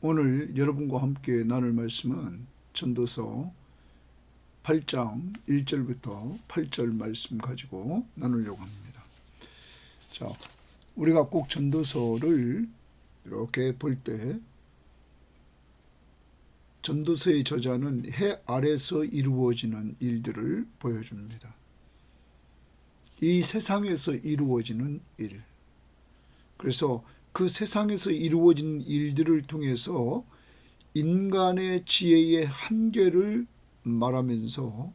오늘 여러분과 함께 나눌 말씀은 전도서 8장 1절부터 8절 말씀 가지고 나누려고 합니다. 자, 우리가 꼭 전도서를 이렇게 볼 때 전도서의 저자는 해 아래서 이루어지는 일들을 보여줍니다. 이 세상에서 이루어지는 일. 그래서 그 세상에서 이루어진 일들을 통해서 인간의 지혜의 한계를 말하면서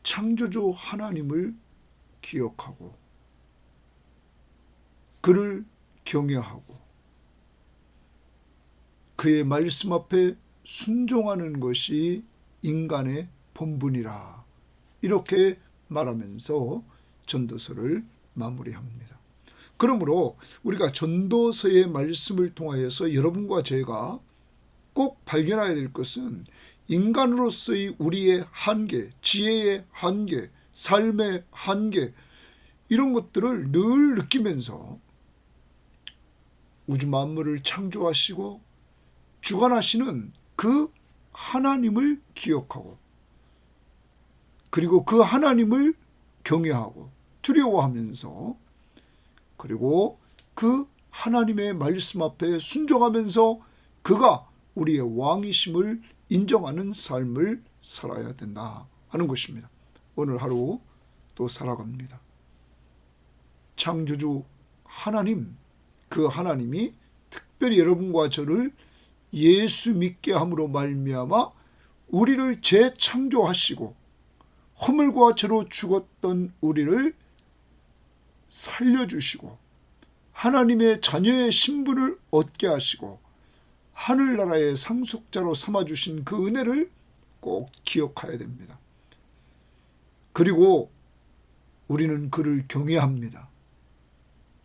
창조주 하나님을 기억하고 그를 경외하고 그의 말씀 앞에 순종하는 것이 인간의 본분이라, 이렇게 말하면서 전도서를 마무리합니다. 그러므로 우리가 전도서의 말씀을 통하여서 여러분과 제가 꼭 발견해야 될 것은 인간으로서의 우리의 한계, 지혜의 한계, 삶의 한계, 이런 것들을 늘 느끼면서 우주 만물을 창조하시고 주관하시는 그 하나님을 기억하고 그리고 그 하나님을 경외하고 두려워하면서 그리고 그 하나님의 말씀 앞에 순종하면서 그가 우리의 왕이심을 인정하는 삶을 살아야 된다 하는 것입니다. 오늘 하루 또 살아갑니다. 창조주 하나님, 그 하나님이 특별히 여러분과 저를 예수 믿게 함으로 말미암아 우리를 재창조하시고 허물과 죄로 죽었던 우리를 살려주시고 하나님의 자녀의 신분을 얻게 하시고 하늘나라의 상속자로 삼아주신 그 은혜를 꼭 기억해야 됩니다. 그리고 우리는 그를 경외합니다.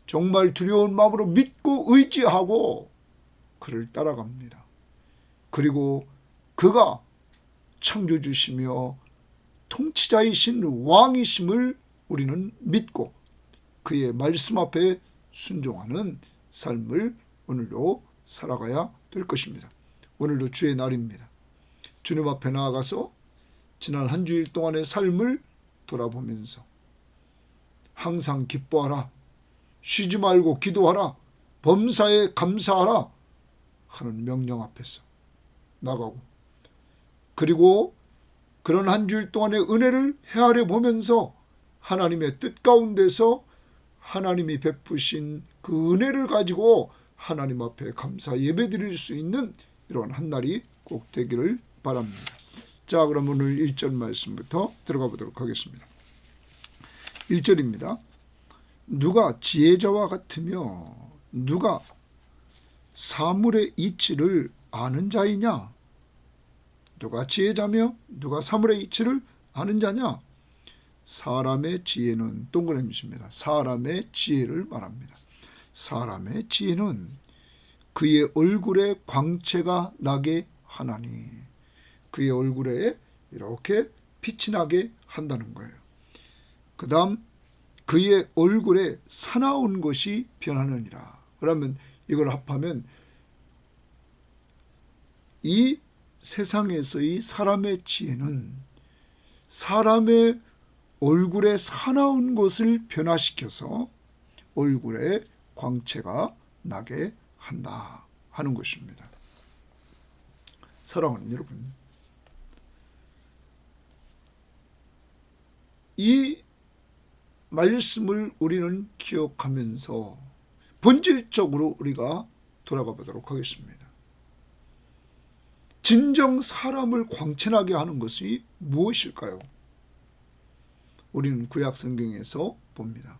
정말 두려운 마음으로 믿고 의지하고 그를 따라갑니다. 그리고 그가 창조주시며 통치자이신 왕이심을 우리는 믿고 그의 말씀 앞에 순종하는 삶을 오늘도 살아가야 될 것입니다. 오늘도 주의 날입니다. 주님 앞에 나아가서 지난 한 주일 동안의 삶을 돌아보면서 항상 기뻐하라, 쉬지 말고 기도하라, 범사에 감사하라 하는 명령 앞에서 나가고, 그리고 그런 한 주일 동안의 은혜를 헤아려 보면서 하나님의 뜻 가운데서 하나님이 베푸신 그 은혜를 가지고 하나님 앞에 감사 예배 드릴 수 있는 이런 한 날이 꼭 되기를 바랍니다. 자, 그럼 오늘 1절 말씀부터 들어가 보도록 하겠습니다. 1절입니다. 누가 지혜자와 같으며 누가 사물의 이치를 아는 자이냐? 누가 지혜자며 누가 사물의 이치를 아는 자냐? 사람의 지혜는 동그라미입니다. 사람의 지혜를 말합니다. 사람의 지혜는 그의 얼굴에 광채가 나게 하나니, 그의 얼굴에 이렇게 빛이 나게 한다는 거예요. 그 다음 그의 얼굴에 사나운 것이 변하느니라. 그러면 이걸 합하면 이 세상에서의 사람의 지혜는 사람의 얼굴에 사나운 것을 변화시켜서 얼굴에 광채가 나게 한다 하는 것입니다. 사랑하는 여러분, 이 말씀을 우리는 기억하면서 본질적으로 우리가 돌아가 보도록 하겠습니다. 진정 사람을 광채나게 하는 것이 무엇일까요? 우리는 구약 성경에서 봅니다.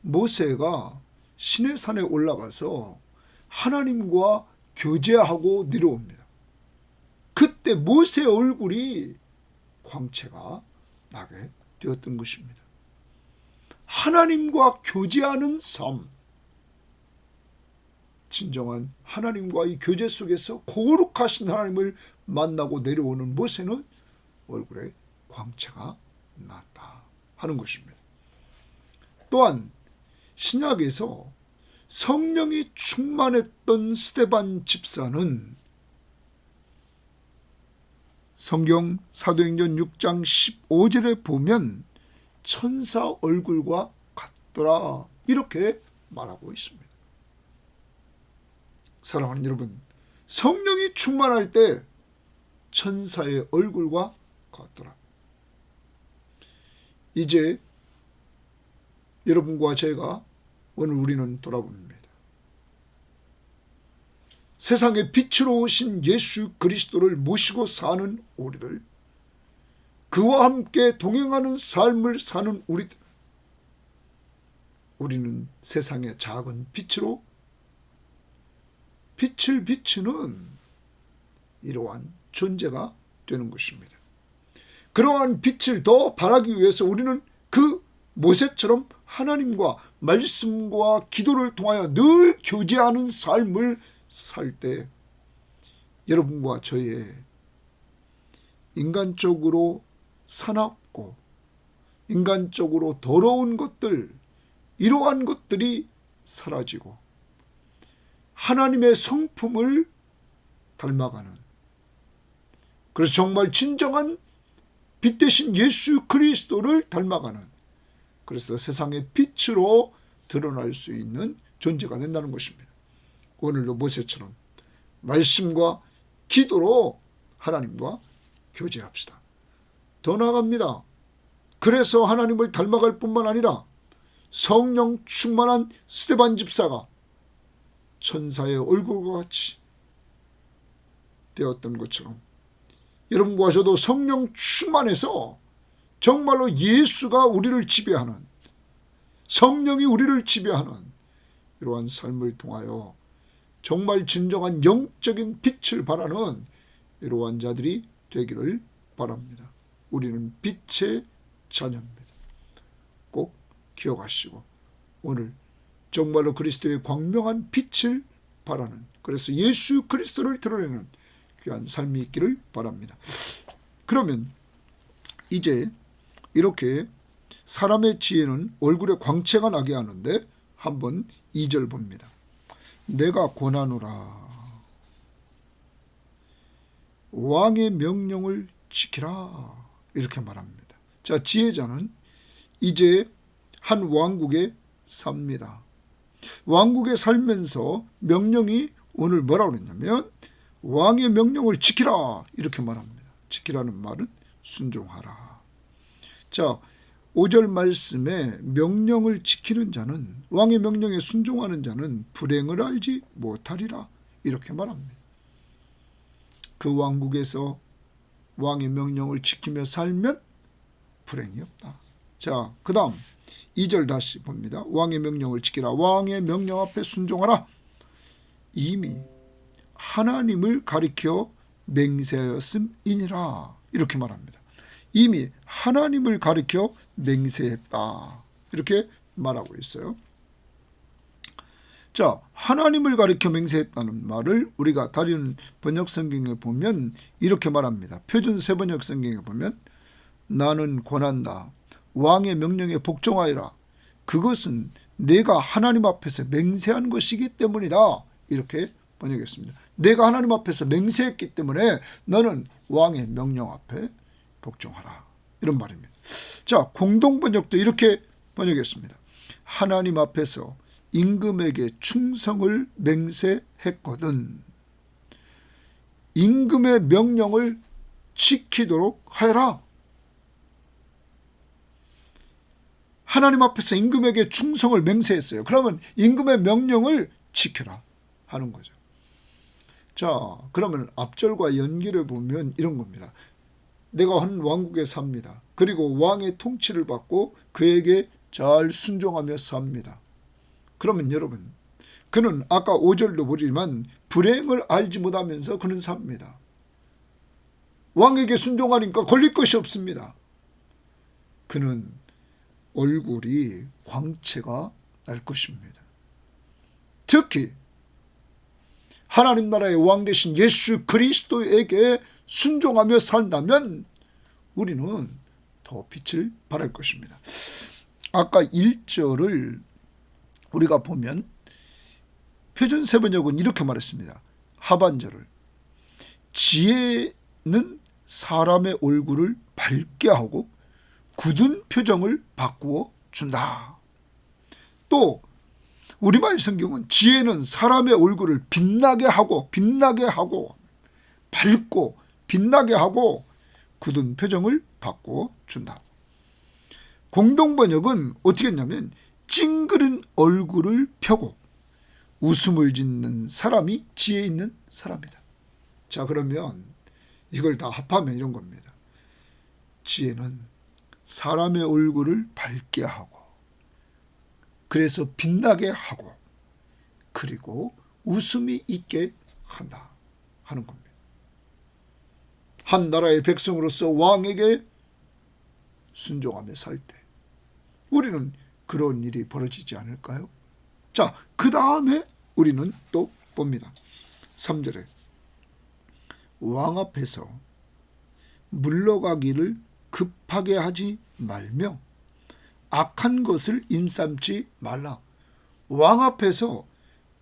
모세가 시내산에 올라가서 하나님과 교제하고 내려옵니다. 그때 모세의 얼굴이 광채가 나게 되었던 것입니다. 하나님과 교제하는 삶, 진정한 하나님과의 교제 속에서 거룩하신 하나님을 만나고 내려오는 모세는 얼굴에 광채가 났다 하는 것입니다. 또한 신약에서 성령이 충만했던 스데반 집사는 성경 사도행전 6장 15절에 보면 천사 얼굴과 같더라 이렇게 말하고 있습니다. 사랑하는 여러분, 성령이 충만할 때 천사의 얼굴과 같더라. 이제 여러분과 제가 오늘 우리는 돌아봅니다. 세상의 빛으로 오신 예수 그리스도를 모시고 사는 우리들, 그와 함께 동행하는 삶을 사는 우리들, 우리는 세상의 작은 빛으로 빛을 비추는 이러한 존재가 되는 것입니다. 그러한 빛을 더 발하기 위해서 우리는 그 모세처럼 하나님과 말씀과 기도를 통하여 늘 교제하는 삶을 살 때 여러분과 저의 인간적으로 사납고 인간적으로 더러운 것들, 이러한 것들이 사라지고 하나님의 성품을 닮아가는, 그래서 정말 진정한 빛 대신 예수 그리스도를 닮아가는, 그래서 세상의 빛으로 드러날 수 있는 존재가 된다는 것입니다. 오늘도 모세처럼 말씀과 기도로 하나님과 교제합시다. 더 나아갑니다. 그래서 하나님을 닮아갈 뿐만 아니라 성령 충만한 스데반 집사가 천사의 얼굴과 같이 되었던 것처럼 여러분과 저도 성령 충만해서 정말로 예수가 우리를 지배하는, 성령이 우리를 지배하는 이러한 삶을 통하여 정말 진정한 영적인 빛을 발하는 이러한 자들이 되기를 바랍니다. 우리는 빛의 자녀입니다. 꼭 기억하시고 오늘 정말로 그리스도의 광명한 빛을 발하는, 그래서 예수 그리스도를 드러내는 귀한 삶이 있기를 바랍니다. 그러면 이제 이렇게 사람의 지혜는 얼굴에 광채가 나게 하는데 한번 2절 봅니다. 내가 권하노라. 왕의 명령을 지키라. 이렇게 말합니다. 자, 지혜자는 이제 한 왕국에 삽니다. 왕국에 살면서 명령이 오늘 뭐라고 그랬냐면 왕의 명령을 지키라 이렇게 말합니다. 지키라는 말은 순종하라. 자, 5절 말씀에 명령을 지키는 자는, 왕의 명령에 순종하는 자는 불행을 알지 못하리라 이렇게 말합니다. 그 왕국에서 왕의 명령을 지키며 살면 불행이 없다. 자, 그 다음 2절 다시 봅니다. 왕의 명령을 지키라. 왕의 명령 앞에 순종하라. 이미 하나님을 가리켜 맹세하였음이니라 이렇게 말합니다. 이미 하나님을 가리켜 맹세했다 이렇게 말하고 있어요. 자, 하나님을 가리켜 맹세했다는 말을 우리가 다른 번역 성경에 보면 이렇게 말합니다. 표준 세번역 성경에 보면 나는 권한다. 왕의 명령에 복종하여라. 그것은 내가 하나님 앞에서 맹세한 것이기 때문이다. 이렇게 번역했습니다. 내가 하나님 앞에서 맹세했기 때문에 너는 왕의 명령 앞에 복종하라. 이런 말입니다. 자, 공동번역도 이렇게 번역했습니다. 하나님 앞에서 임금에게 충성을 맹세했거든 임금의 명령을 지키도록 하여라. 하나님 앞에서 임금에게 충성을 맹세했어요. 그러면 임금의 명령을 지켜라 하는 거죠. 자, 그러면 앞절과 연기를 보면 이런 겁니다. 내가 한 왕국에 삽니다. 그리고 왕의 통치를 받고 그에게 잘 순종하며 삽니다. 그러면 여러분, 그는 아까 5절도 보지만 불행을 알지 못하면서 그는 삽니다. 왕에게 순종하니까 걸릴 것이 없습니다. 그는 얼굴이 광채가 날 것입니다. 특히 하나님 나라의 왕 되신 예수 그리스도에게 순종하며 산다면 우리는 더 빛을 발할 것입니다. 아까 1절을 우리가 보면 표준 세번역은 이렇게 말했습니다. 하반절을 지혜는 사람의 얼굴을 밝게 하고 굳은 표정을 바꾸어 준다. 또 우리말 성경은 지혜는 사람의 얼굴을 빛나게 하고 밝고 빛나게 하고 굳은 표정을 바꾸어 준다. 공동번역은 어떻게 했냐면 찡그린 얼굴을 펴고 웃음을 짓는 사람이 지혜 있는 사람이다. 자, 그러면 이걸 다 합하면 이런 겁니다. 지혜는 사람의 얼굴을 밝게 하고 그래서 빛나게 하고 그리고 웃음이 있게 한다 하는 겁니다. 한 나라의 백성으로서 왕에게 순종하며 살 때 우리는 그런 일이 벌어지지 않을까요? 자, 그 다음에 우리는 또 봅니다. 3절에 왕 앞에서 물러가기를 급하게 하지 말며 악한 것을 임삼지 말라. 왕 앞에서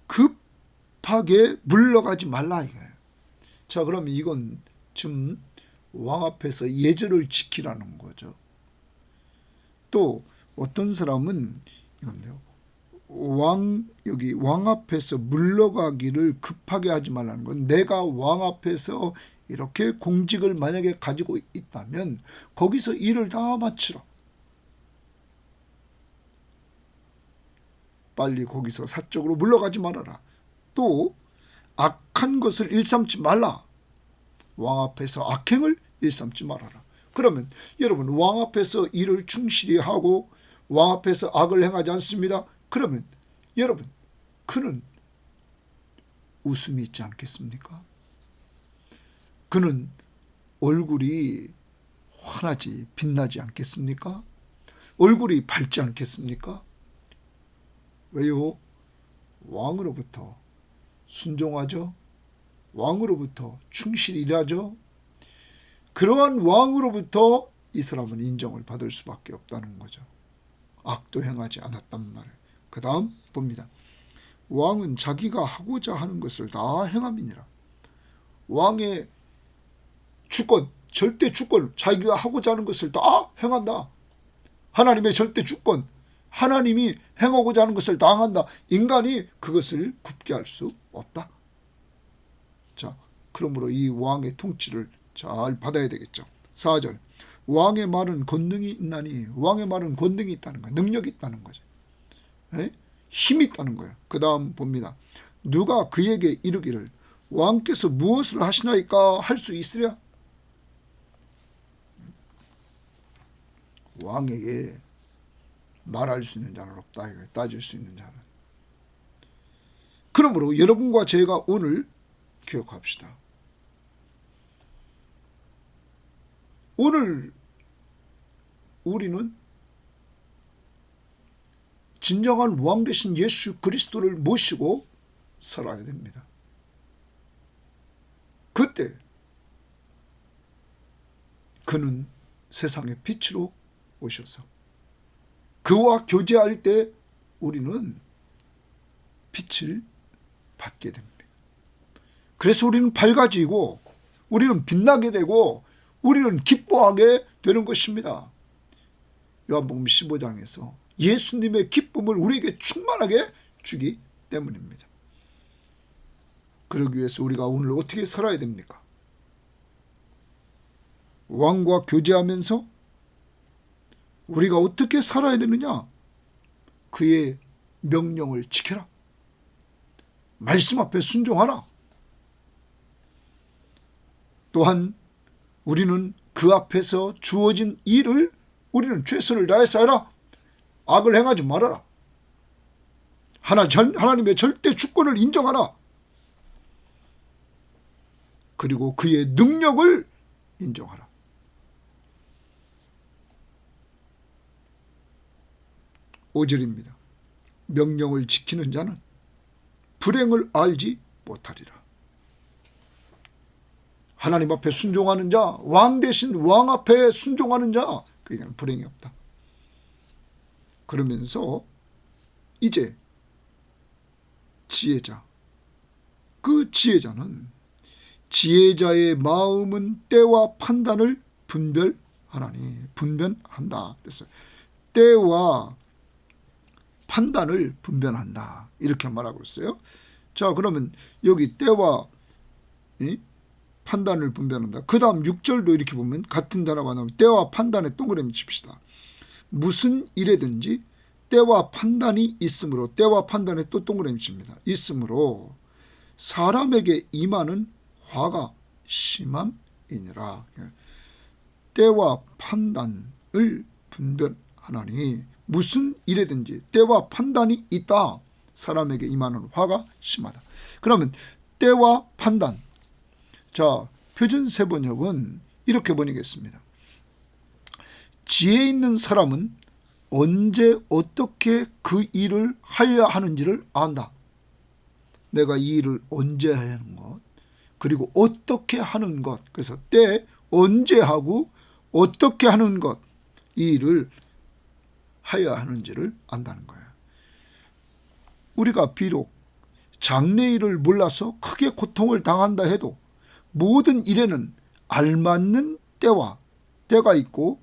급하게 물러가지 말라 이거예요. 자, 그러면 이건 지금 왕 앞에서 예절을 지키라는 거죠. 또 어떤 사람은 이건데요. 여기 왕 앞에서 물러가기를 급하게 하지 말라는 건 내가 왕 앞에서 이렇게 공직을 만약에 가지고 있다면 거기서 일을 다 마치라. 빨리 거기서 사적으로 물러가지 말아라. 또 악한 것을 일삼지 말라. 왕 앞에서 악행을 일삼지 말아라. 그러면 여러분 왕 앞에서 일을 충실히 하고 왕 앞에서 악을 행하지 않습니다. 그러면 여러분 그는 웃음이 있지 않겠습니까? 그는 얼굴이 환하지 빛나지 않겠습니까? 얼굴이 밝지 않겠습니까? 왜요? 왕으로부터 순종하죠. 왕으로부터 충실히 일하죠. 그러한 왕으로부터 이 사람은 인정을 받을 수밖에 없다는 거죠. 악도 행하지 않았단 말이에요. 그 다음 봅니다. 왕은 자기가 하고자 하는 것을 다 행함이니라. 왕의 주권, 절대 주권, 자기가 하고자 하는 것을 다 행한다. 하나님의 절대 주권, 하나님이 행하고자 하는 것을 다 행한다. 인간이 그것을 굽게 할 수 없다. 자, 그러므로 이 왕의 통치를 잘 받아야 되겠죠. 4절 왕의 말은 권능이 있나니 왕의 말은 권능이 있다는 거예요. 능력이 있다는 거죠. 에? 힘이 있다는 거예요. 그 다음 봅니다. 누가 그에게 이르기를 왕께서 무엇을 하시나이까 할 수 있으랴? 왕에게 말할 수 있는 자는 없다. 이거예요. 따질 수 있는 자는. 그러므로 여러분과 제가 오늘 기억합시다. 오늘 우리는 진정한 왕 되신 예수 그리스도를 모시고 살아야 됩니다. 그때 그는 세상의 빛으로 오셔서 그와 교제할 때 우리는 빛을 받게 됩니다. 그래서 우리는 밝아지고 우리는 빛나게 되고 우리는 기뻐하게 되는 것입니다. 요한복음 15장에서 예수님의 기쁨을 우리에게 충만하게 주기 때문입니다. 그러기 위해서 우리가 오늘 어떻게 살아야 됩니까? 왕과 교제하면서 우리가 어떻게 살아야 되느냐? 그의 명령을 지켜라. 말씀 앞에 순종하라. 또한 우리는 그 앞에서 주어진 일을 우리는 최선을 다해서 해라. 악을 행하지 말아라. 하나님의 절대 주권을 인정하라. 그리고 그의 능력을 인정하라. 오절입니다. 명령을 지키는 자는 불행을 알지 못하리라. 하나님 앞에 순종하는 자, 왕 대신 왕 앞에 순종하는 자, 그에게는 불행이 없다. 그러면서 이제 지혜자, 그 지혜자는 지혜자의 마음은 때와 판단을 분별한다. 그래서 때와 판단을 분별한다. 이렇게 말하고 있어요. 자, 그러면 여기 때와 판단을 분별한다. 그 다음 6절도 이렇게 보면 같은 단어가 나오면 때와 판단에 동그라미 칩시다. 무슨 일에든지 때와 판단이 있으므로, 때와 판단에 또 동그라미 칩니다. 있으므로 사람에게 임하는 화가 심함이니라. 때와 판단을 분별하나니 무슨 일에든지 때와 판단이 있다. 사람에게 임하는 화가 심하다. 그러면 때와 판단. 자, 표준 세번역은 이렇게 번역했습니다. 지혜 있는 사람은 언제 어떻게 그 일을 하여야 하는지를 안다. 내가 이 일을 언제 해야 하는 것, 그리고 어떻게 하는 것. 그래서 때, 언제 하고 어떻게 하는 것, 이 일을 하여야 하는지를 안다는 거예요. 우리가 비록 장래일을 몰라서 크게 고통을 당한다 해도 모든 일에는 알맞는 때가 있고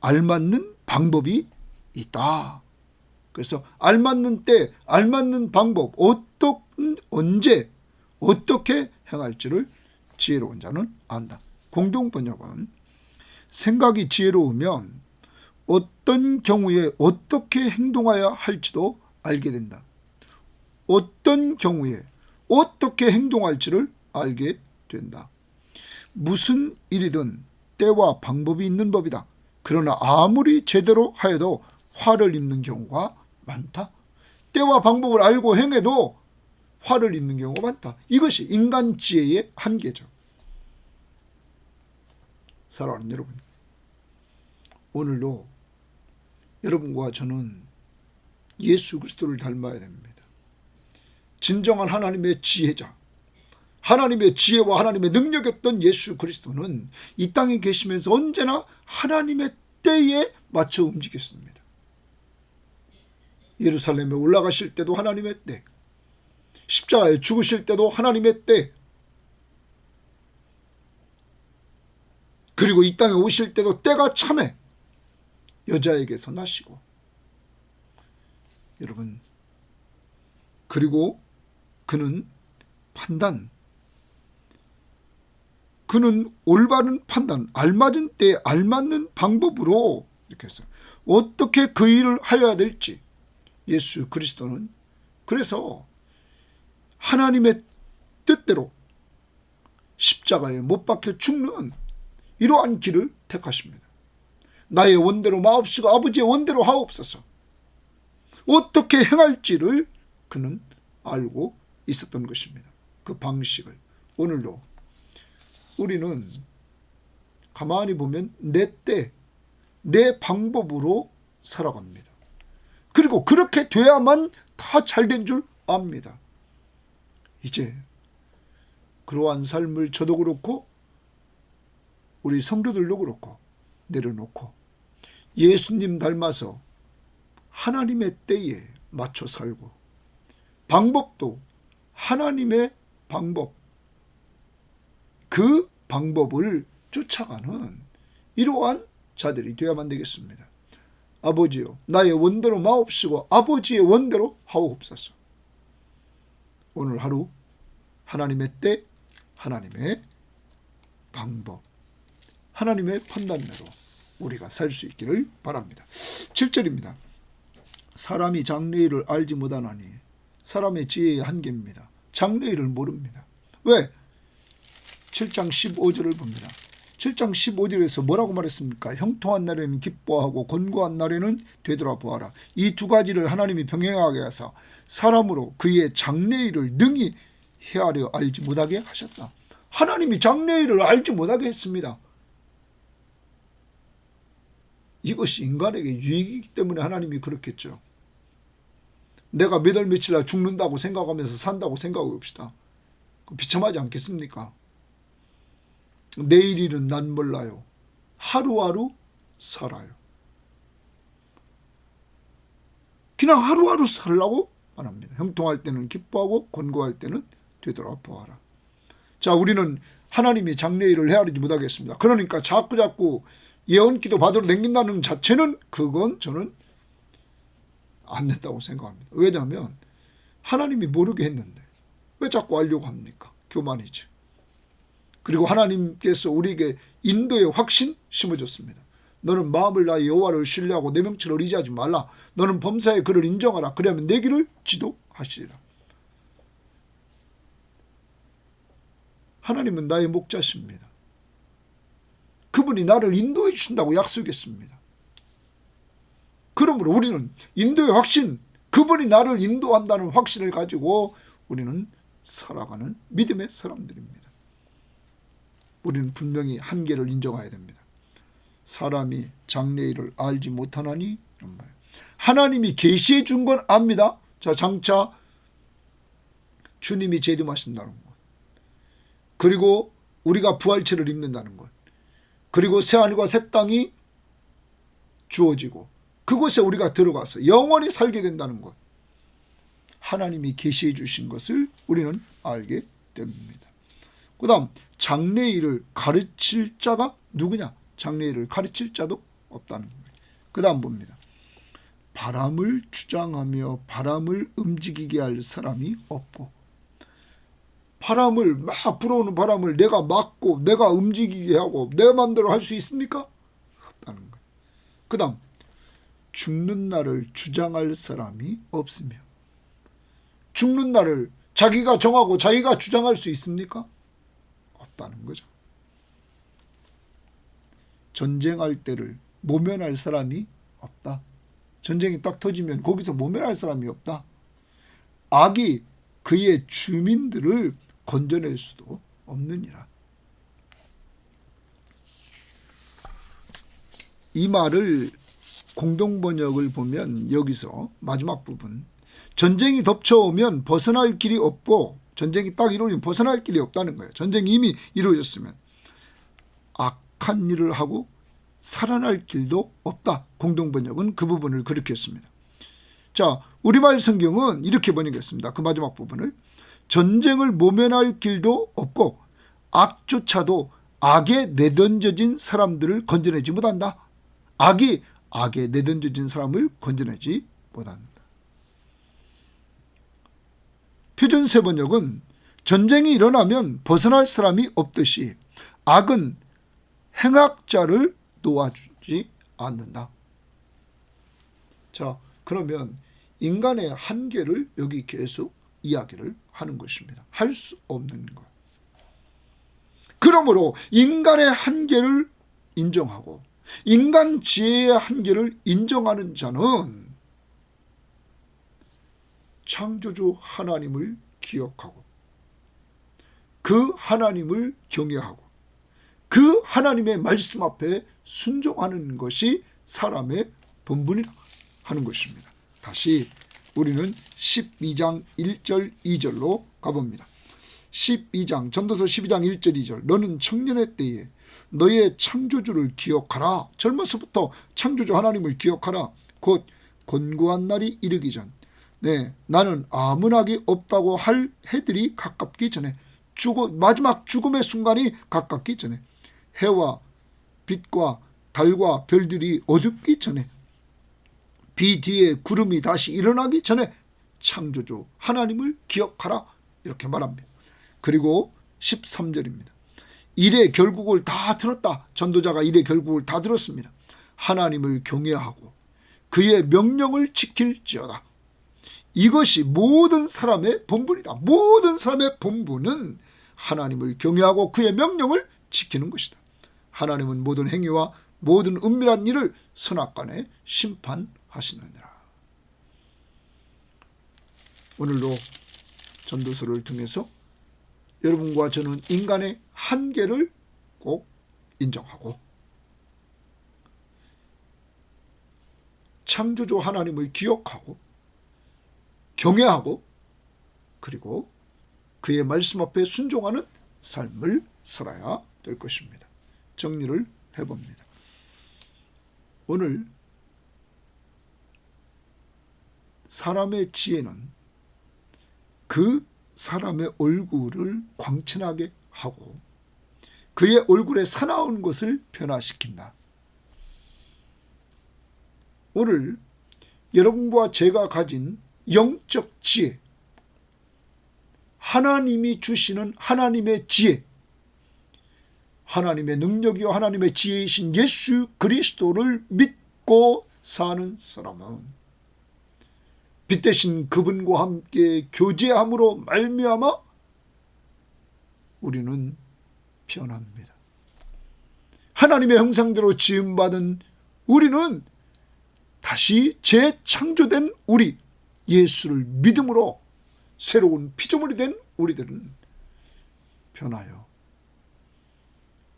알맞는 방법이 있다. 그래서 알맞는 때, 알맞는 방법, 언제, 어떻게 행할지를 지혜로운 자는 안다. 공동번역은 생각이 지혜로우면 어떤 경우에 어떻게 행동해야 할지도 알게 된다. 어떤 경우에 어떻게 행동할지를 알게 된다. 무슨 일이든 때와 방법이 있는 법이다. 그러나 아무리 제대로 하여도 화를 입는 경우가 많다. 때와 방법을 알고 행해도 화를 입는 경우가 많다. 이것이 인간 지혜의 한계죠. 사랑하는 여러분, 오늘도 여러분과 저는 예수 그리스도를 닮아야 됩니다. 진정한 하나님의 지혜자, 하나님의 지혜와 하나님의 능력이었던 예수 그리스도는 이 땅에 계시면서 언제나 하나님의 때에 맞춰 움직였습니다. 예루살렘에 올라가실 때도 하나님의 때, 십자가에 죽으실 때도 하나님의 때, 그리고 이 땅에 오실 때도 때가 참해 여자에게서 나시고, 여러분, 그리고 그는 그는 올바른 판단, 알맞은 때 알맞는 방법으로 이렇게 해서 어떻게 그 일을 하여야 될지, 예수 그리스도는 그래서 하나님의 뜻대로 십자가에 못 박혀 죽는 이러한 길을 택하십니다. 나의 원대로 마옵시고 아버지의 원대로 하옵소서. 어떻게 행할지를 그는 알고 있었던 것입니다. 그 방식을. 오늘도 우리는 가만히 보면 내 때, 내 방법으로 살아갑니다. 그리고 그렇게 돼야만 다 잘된 줄 압니다. 이제 그러한 삶을 저도 그렇고 우리 성도들도 그렇고 내려놓고 예수님 닮아서 하나님의 때에 맞춰 살고, 방법도 하나님의 방법, 그 방법을 쫓아가는 이러한 자들이 되어야만 되겠습니다. 아버지요, 나의 원대로 마옵시고 아버지의 원대로 하옵소서. 오늘 하루 하나님의 때, 하나님의 방법, 하나님의 판단대로 우리가 살 수 있기를 바랍니다. 7절입니다. 사람이 장래일을 알지 못하나니 사람의 지혜의 한계입니다. 장래일을 모릅니다. 왜? 7장 15절을 봅니다. 7장 15절에서 뭐라고 말했습니까? 형통한 날에는 기뻐하고 곤고한 날에는 되돌아보아라. 이 두 가지를 하나님이 병행하게 하사 사람으로 그의 장래일을 능히 헤아려 알지 못하게 하셨다. 하나님이 장래일을 알지 못하게 했습니다. 이것이 인간에게 유익이기 때문에 하나님이 그렇겠죠. 내가 몇 월 며칠 날 죽는다고 생각하면서 산다고 생각해 봅시다. 비참하지 않겠습니까? 내일 일은 난 몰라요. 하루하루 살아요. 그냥 하루하루 살라고 말합니다. 형통할 때는 기뻐하고 곤고할 때는 되돌아보아라. 자, 우리는 하나님이 장래일을 헤아리지 못하겠습니다. 그러니까 자꾸 예언기도 받으러 다닌다는 자체는 그건 저는 안 된다고 생각합니다. 왜냐하면 하나님이 모르게 했는데 왜 자꾸 알려고 합니까? 교만이지. 그리고 하나님께서 우리에게 인도의 확신 심어줬습니다. 너는 마음을 다해 여호와를 신뢰하고 내 명철을 의지하지 말라. 너는 범사에 그를 인정하라. 그러면 내 길을 지도하시리라. 하나님은 나의 목자십니다. 그분이 나를 인도해 주신다고 약속했습니다. 그러므로 우리는 인도의 확신, 그분이 나를 인도한다는 확신을 가지고 우리는 살아가는 믿음의 사람들입니다. 우리는 분명히 한계를 인정해야 됩니다. 사람이 장래일을 알지 못하나니 이런 말. 하나님이 계시해 준 건 압니다. 자, 장차 주님이 재림하신다는 것. 그리고 우리가 부활체를 입는다는 것. 그리고 새하늘과 새 땅이 주어지고 그곳에 우리가 들어가서 영원히 살게 된다는 것. 하나님이 계시해 주신 것을 우리는 알게 됩니다. 그 다음 장래일을 가르칠 자가 누구냐? 장래일을 가르칠 자도 없다는 거예요. 그 다음 봅니다. 바람을 주장하며 바람을 움직이게 할 사람이 없고, 바람을 막 불어오는 바람을 내가 막고 내가 움직이게 하고 내 마음대로 할 수 있습니까? 없다는 거예요. 그 다음 죽는 날을 주장할 사람이 없으며, 죽는 날을 자기가 정하고 자기가 주장할 수 있습니까? 없다는 거죠. 전쟁할 때를 모면할 사람이 없다. 전쟁이 딱 터지면 거기서 모면할 사람이 없다. 악이 그의 주민들을 건져낼 수도 없느니라. 이 말을 공동번역을 보면 여기서 마지막 부분, 전쟁이 덮쳐오면 벗어날 길이 없고, 전쟁이 딱 이루어지면 벗어날 길이 없다는 거예요. 전쟁이 이미 이루어졌으면 악한 일을 하고 살아날 길도 없다. 공동번역은 그 부분을 그렇게 했습니다. 자, 우리말 성경은 이렇게 번역했습니다. 그 마지막 부분을, 전쟁을 모면할 길도 없고 악조차도 악에 내던져진 사람들을 건져내지 못한다. 악이 악에 내던져진 사람을 건져내지 못한다. 표준세 번역은 전쟁이 일어나면 벗어날 사람이 없듯이 악은 행악자를 놓아주지 않는다. 자, 그러면 인간의 한계를 여기 계속 이야기를 하는 것입니다. 할 수 없는 것. 그러므로 인간의 한계를 인정하고 인간 지혜의 한계를 인정하는 자는 창조주 하나님을 기억하고 그 하나님을 경외하고 그 하나님의 말씀 앞에 순종하는 것이 사람의 본분이라 하는 것입니다. 다시 우리는 12장 1절 2절로 가봅니다. 12장 전도서 12장 1절 2절, 너는 청년의 때에 너의 창조주를 기억하라. 젊어서부터 창조주 하나님을 기억하라. 곧 곤고한 날이 이르기 전, 나는 아무 낙이 없다고 할 해들이 가깝기 전에, 마지막 죽음의 순간이 가깝기 전에, 해와 빛과 달과 별들이 어둡기 전에, 비 뒤에 구름이 다시 일어나기 전에 창조주 하나님을 기억하라. 이렇게 말합니다. 그리고 13절입니다. 일의 결국을 다 들었다. 전도자가 일의 결국을 다 들었습니다. 하나님을 경외하고 그의 명령을 지킬지어다. 이것이 모든 사람의 본분이다. 모든 사람의 본분은 하나님을 경외하고 그의 명령을 지키는 것이다. 하나님은 모든 행위와 모든 은밀한 일을 선악간에 심판하시느니라. 오늘도 전도서를 통해서 여러분과 저는 인간의 한계를 꼭 인정하고 창조주 하나님을 기억하고 경외하고 그리고 그의 말씀 앞에 순종하는 삶을 살아야 될 것입니다. 정리를 해봅니다. 오늘 사람의 지혜는 그 사람의 얼굴을 광채나게 하고 그의 얼굴에 사나운 것을 변화시킨다. 오늘 여러분과 제가 가진 영적 지혜, 하나님이 주시는 하나님의 지혜, 하나님의 능력이요 하나님의 지혜이신 예수 그리스도를 믿고 사는 사람은 빛 대신 그분과 함께 교제함으로 말미암아 우리는 변합니다. 하나님의 형상대로 지음받은 우리는 다시 재창조된 우리, 예수를 믿음으로 새로운 피조물이 된 우리들은 변하여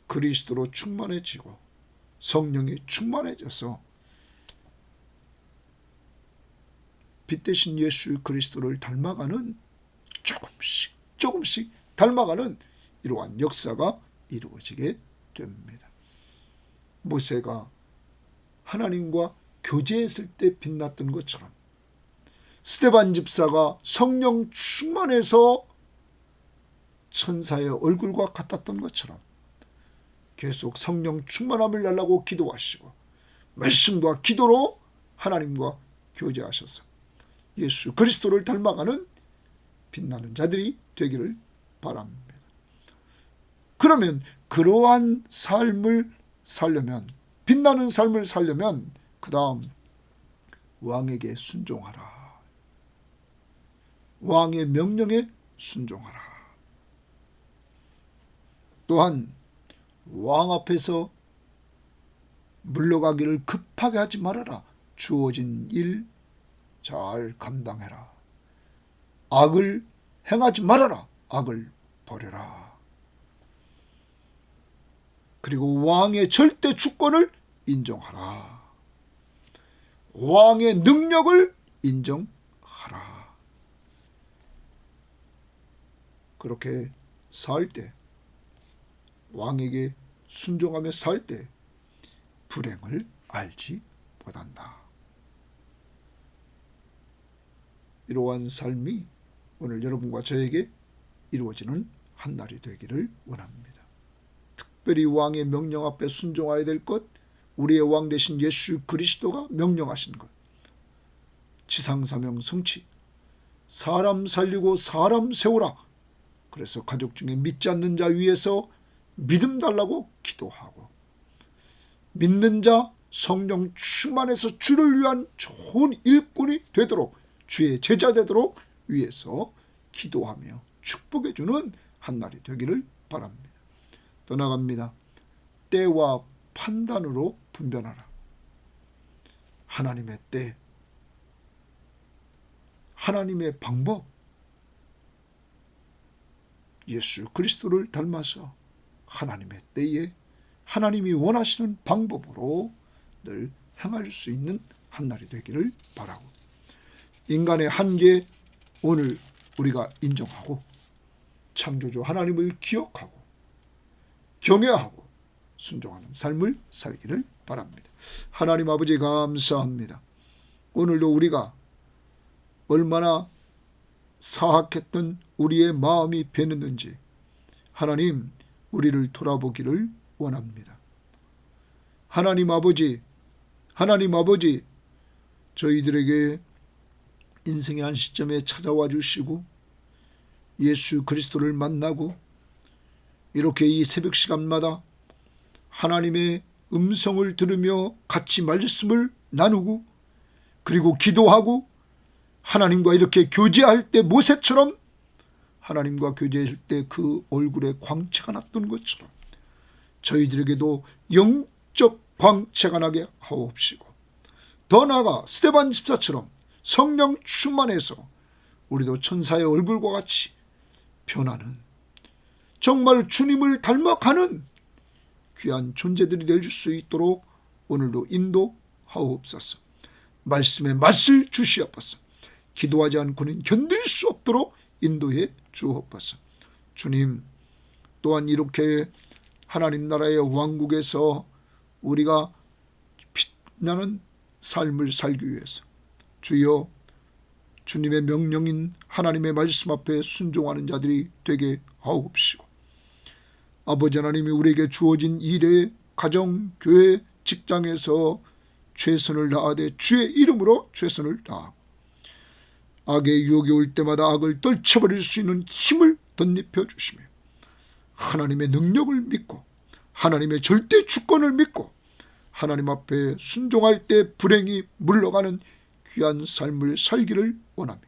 그리스도로 충만해지고 성령이 충만해져서 빛 대신 예수 그리스도를 닮아가는 조금씩 닮아가는 이러한 역사가 이루어지게 됩니다. 모세가 하나님과 교제했을 때 빛났던 것처럼 스데반 집사가 성령 충만해서 천사의 얼굴과 같았던 것처럼 계속 성령 충만함을 달라고 기도하시고 말씀과 기도로 하나님과 교제하셔서 예수 그리스도를 닮아가는 빛나는 자들이 되기를 바랍니다. 그러면 그러한 삶을 살려면, 빛나는 삶을 살려면 그 다음 왕에게 순종하라. 왕의 명령에 순종하라. 또한 왕 앞에서 물러가기를 급하게 하지 말아라. 주어진 일 잘 감당해라. 악을 행하지 말아라. 악을 버려라. 그리고 왕의 절대 주권을 인정하라. 왕의 능력을 인정하라. 그렇게 살 때, 왕에게 순종하며 살 때 불행을 알지 못한다. 이러한 삶이 오늘 여러분과 저에게 이루어지는 한 날이 되기를 원합니다. 특별히 왕의 명령 앞에 순종해야 될 것, 우리의 왕 되신 예수 그리스도가 명령하신 것, 지상사명 성취, 사람 살리고 사람 세우라. 그래서 가족 중에 믿지 않는 자 위에서 믿음 달라고 기도하고, 믿는 자 성령 충만해서 주를 위한 좋은 일꾼이 되도록, 주의 제자 되도록 위해서 기도하며 축복해 주는 한 날이 되기를 바랍니다. 또 나갑니다. 때와 판단으로 분별하라. 하나님의 때, 하나님의 방법, 예수 그리스도를 닮아서 하나님의 때에 하나님이 원하시는 방법으로 늘 행할 수 있는 한 날이 되기를 바라고, 인간의 한계 오늘 우리가 인정하고 창조주 하나님을 기억하고 경외하고 순종하는 삶을 살기를 바랍니다. 하나님 아버지 감사합니다. 오늘도 우리가 얼마나 사악했던 우리의 마음이 변했는지 하나님 우리를 돌아보기를 원합니다. 하나님 아버지 저희들에게 인생의 한 시점에 찾아와 주시고 예수 그리스도를 만나고 이렇게 이 새벽 시간마다 하나님의 음성을 들으며 같이 말씀을 나누고 그리고 기도하고 하나님과 이렇게 교제할 때 모세처럼 하나님과 교제할 때 그 얼굴에 광채가 났던 것처럼 저희들에게도 영적 광채가 나게 하옵시고, 더 나아가 스데반 집사처럼 성령 충만해서 우리도 천사의 얼굴과 같이 변하는, 정말 주님을 닮아가는 귀한 존재들이 될 수 있도록 오늘도 인도하옵소서. 말씀에 맛을 주시옵소서. 기도하지 않고는 견딜 수 없도록 인도해 주옵소서. 주님, 또한 이렇게 하나님 나라의 왕국에서 우리가 빛나는 삶을 살기 위해서 주여 주님의 명령인 하나님의 말씀 앞에 순종하는 자들이 되게 하옵시고, 아버지 하나님이 우리에게 주어진 일에, 가정, 교회, 직장에서 최선을 다하되 주의 이름으로 최선을 다하고, 악의 유혹이 올 때마다 악을 떨쳐버릴 수 있는 힘을 덧입혀 주시며, 하나님의 능력을 믿고 하나님의 절대 주권을 믿고 하나님 앞에 순종할 때 불행이 물러가는 귀한 삶을 살기를 원하며,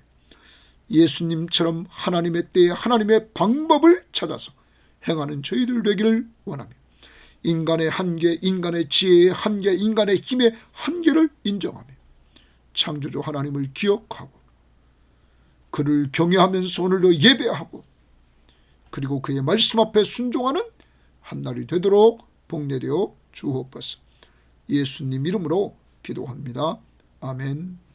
예수님처럼 하나님의 때에 하나님의 방법을 찾아서 행하는 저희들 되기를 원하며, 인간의 한계, 인간의 지혜의 한계, 인간의 힘의 한계를 인정하며 창조주 하나님을 기억하고 그를 경외하면서 오늘도 예배하고, 그리고 그의 말씀 앞에 순종하는 한날이 되도록 복내되어 주옵소서. 예수님 이름으로 기도합니다. 아멘.